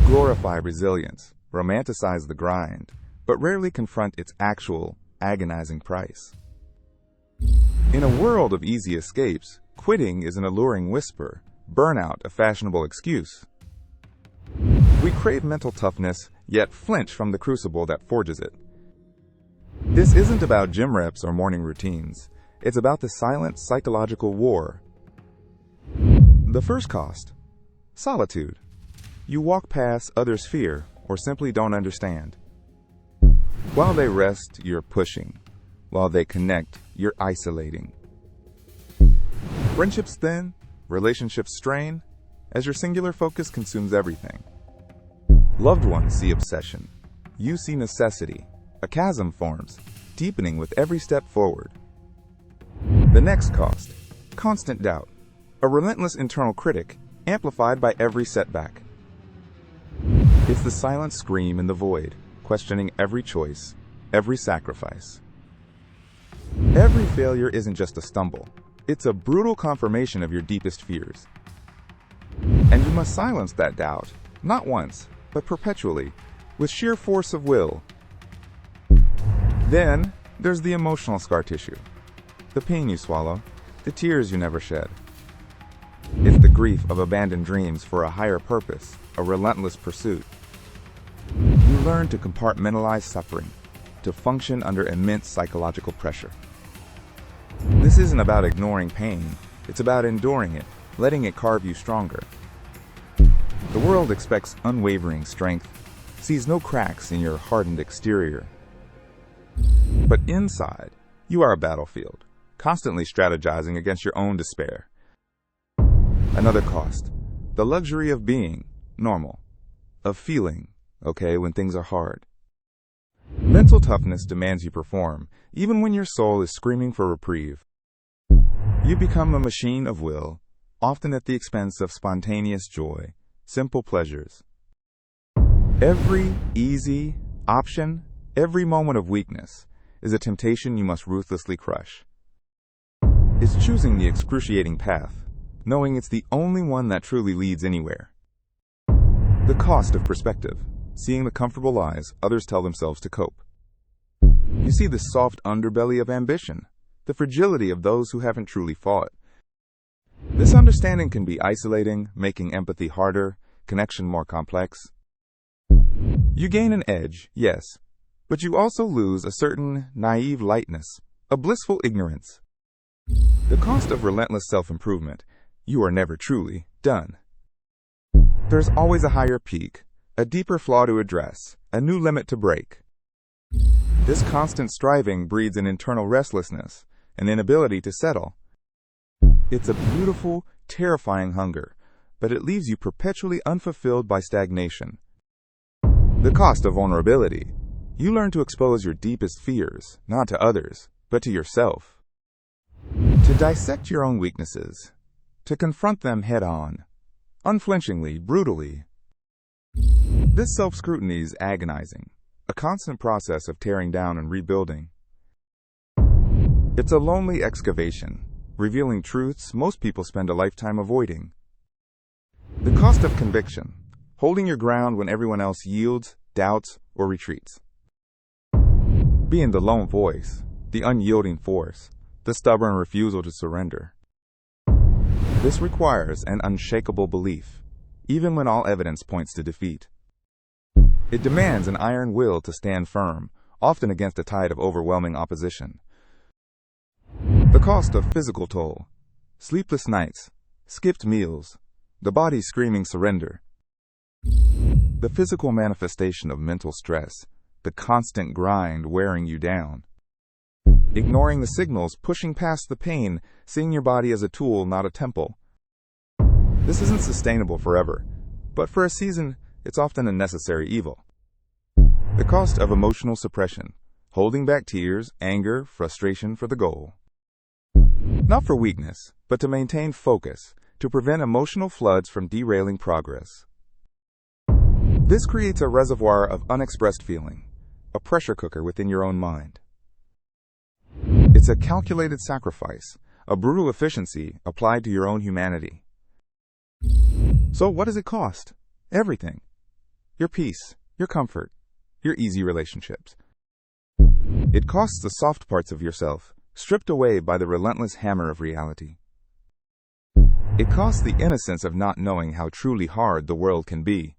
glorify resilience, romanticize the grind, but rarely confront its actual, agonizing price. In a world of easy escapes, quitting is an alluring whisper, burnout a fashionable excuse. We crave mental toughness, yet flinch from the crucible that forges it. This isn't about gym reps or morning routines. It's about the silent psychological war. The first cost: solitude. You walk past others' fear or simply don't understand. While they rest, you're pushing. While they connect, you're isolating. Friendships thin, relationships strain, as your singular focus consumes everything. Loved ones see obsession. You see necessity. A chasm forms, deepening with every step forward. The next cost: constant doubt. A relentless internal critic, amplified by every setback. It's the silent scream in the void, questioning every choice, every sacrifice. Every failure isn't just a stumble. It's a brutal confirmation of your deepest fears. And you must silence that doubt, not once, but perpetually, with sheer force of will. Then, there's the emotional scar tissue. The pain you swallow, the tears you never shed. It's the grief of abandoned dreams for a higher purpose, a relentless pursuit. You learn to compartmentalize suffering, to function under immense psychological pressure. This isn't about ignoring pain, it's about enduring it, letting it carve you stronger. The world expects unwavering strength, sees no cracks in your hardened exterior. But inside, you are a battlefield, constantly strategizing against your own despair. Another cost: the luxury of being normal, of feeling okay when things are hard. Mental toughness demands you perform, even when your soul is screaming for reprieve. You become a machine of will, often at the expense of spontaneous joy, simple pleasures. Every easy option, every moment of weakness, is a temptation you must ruthlessly crush. It's choosing the excruciating path, knowing it's the only one that truly leads anywhere. The cost of perspective: seeing the comfortable lies others tell themselves to cope. You see the soft underbelly of ambition, the fragility of those who haven't truly fought. This understanding can be isolating, making empathy harder, connection more complex. You gain an edge, yes, but you also lose a certain naive lightness, a blissful ignorance. The cost of relentless self-improvement: you are never truly done. There's always a higher peak, a deeper flaw to address, a new limit to break. This constant striving breeds an internal restlessness, an inability to settle. It's a beautiful, terrifying hunger, but it leaves you perpetually unfulfilled by stagnation. The cost of vulnerability: you learn to expose your deepest fears, not to others, but to yourself. To dissect your own weaknesses, to confront them head-on, unflinchingly, brutally. This self-scrutiny is agonizing, a constant process of tearing down and rebuilding. It's a lonely excavation, revealing truths most people spend a lifetime avoiding. The cost of conviction: holding your ground when everyone else yields, doubts, or retreats. Being the lone voice, the unyielding force, the stubborn refusal to surrender. This requires an unshakable belief, even when all evidence points to defeat. It demands an iron will to stand firm, often against a tide of overwhelming opposition. The cost of physical toll: sleepless nights, skipped meals, the body screaming surrender. The physical manifestation of mental stress, the constant grind wearing you down. Ignoring the signals, pushing past the pain, seeing your body as a tool, not a temple. This isn't sustainable forever, but for a season, it's often a necessary evil. The cost of emotional suppression: holding back tears, anger, frustration for the goal. Not for weakness, but to maintain focus, to prevent emotional floods from derailing progress. This creates a reservoir of unexpressed feeling, a pressure cooker within your own mind. It's a calculated sacrifice, a brutal efficiency applied to your own humanity. So what does it cost? Everything. your peace, your comfort, your easy relationships. It costs the soft parts of yourself, stripped away by the relentless hammer of reality. It costs the innocence of not knowing how truly hard the world can be,